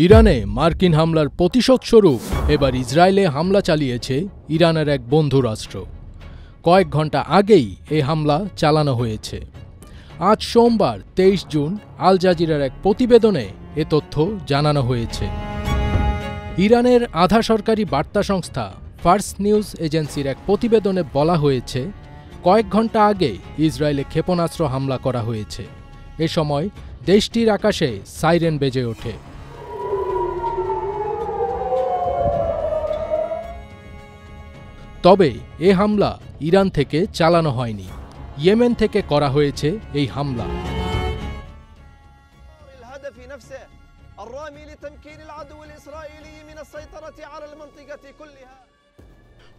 ইরানে মার্কিন হামলার প্রতিশোধস্বরূপ এবার ইসরায়েলে হামলা চালিয়েছে ইরানের এক বন্ধু রাষ্ট্র। কয়েক ঘণ্টা আগেই এই হামলা চালানো হয়েছে। আজ সোমবার ২৩ জুন আল জাজিরার এক প্রতিবেদনে এ তথ্য জানানো হয়েছে। ইরানের আধা সরকারি বার্তা সংস্থা ফার্স নিউজ এজেন্সির এক প্রতিবেদনে বলা হয়েছে, কয়েক ঘণ্টা আগে ইসরায়েলে ক্ষেপণাস্ত্র হামলা করা হয়েছে। এ সময় দেশটির আকাশে সাইরেন বেজে ওঠে। তবে এ হামলা ইরান থেকে চালানো হয়নি, ইয়েমেন থেকে করা হয়েছে এই হামলা।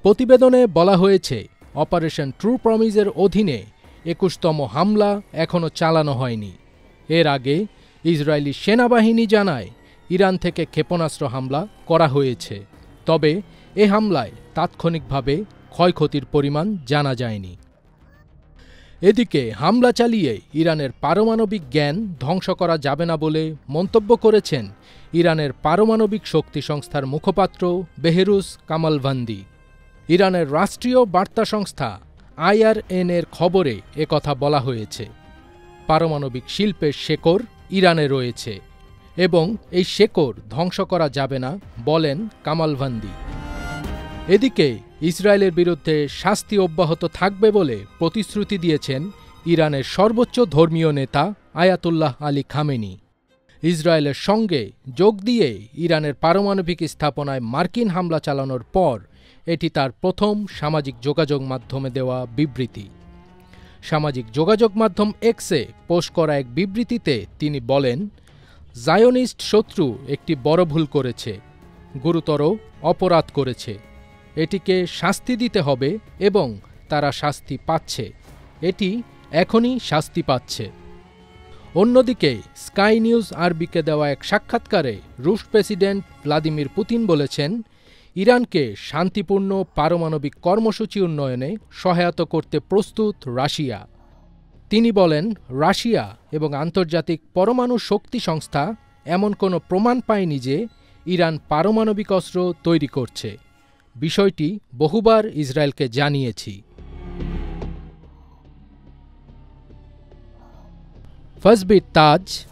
প্রতিবেদনে বলা হয়েছে, অপারেশন ট্রু প্রমিসের অধীনে ২১তম হামলা এখনও চালানো হয়নি। এর আগে ইসরায়েলি সেনাবাহিনী জানায় ইরান থেকে ক্ষেপণাস্ত্র হামলা করা হয়েছে, তবে এ হামলায় তাৎক্ষণিকভাবে ক্ষয়ক্ষতির পরিমাণ জানা যায়নি। এদিকে হামলা চালিয়ে ইরানের পারমাণবিক জ্ঞান ধ্বংস করা যাবে না বলে মন্তব্য করেছেন ইরানের পারমাণবিক শক্তি সংস্থার মুখপাত্র বেহরুজ কামালভান্দি। ইরানের রাষ্ট্রীয় বার্তা সংস্থা IRN-এর খবরে একথা বলা হয়েছে। পারমাণবিক শিল্পের শেকড় ইরানে রয়েছে এবং এই শেকড় ধ্বংস করা যাবে না বলেন কামালভান্দি। এদিকে ইসরায়েলের বিরুদ্ধে শাস্তি অব্যাহত থাকবে বলে প্রতিশ্রুতি দিয়েছেন ইরানের সর্বোচ্চ ধর্মীয় নেতা আয়াতুল্লাহ আলী খামেনি। ইসরায়েলের সঙ্গে যোগ দিয়ে ইরানের পারমাণবিক স্থাপনায় মার্কিন হামলা চালানোর পর এটি তার প্রথম সামাজিক যোগাযোগ মাধ্যমে দেওয়া বিবৃতি। সামাজিক যোগাযোগ মাধ্যম এক্সে পোস্ট করা এক বিবৃতিতে তিনি বলেন, জায়োনিস্ট শত্রু একটি বড় ভুল করেছে, গুরুতর অপরাধ করেছে। এটিকে শাস্তি দিতে হবে এবং তারা শাস্তি পাচ্ছে। এটি এখনই শাস্তি পাচ্ছে। অন্যদিকে স্কাই নিউজ আরবিকে দেওয়া এক সাক্ষাৎকারে রুশ প্রেসিডেন্ট ভ্লাদিমির পুতিন বলেছেন, ইরানকে শান্তিপূর্ণ পারমাণবিক কর্মসূচি উন্নয়নে সহায়তা করতে প্রস্তুত রাশিয়া। তিনি বলেন, রাশিয়া এবং আন্তর্জাতিক পরমাণু শক্তি সংস্থা এমন কোনো প্রমাণ পায়নি যে ইরান পারমাণবিক অস্ত্র তৈরি করছে। বিষয়টি বহুবার ইসরায়েলকে জানিয়েছি। ফজবির তাজ,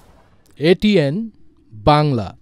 ATN বাংলা।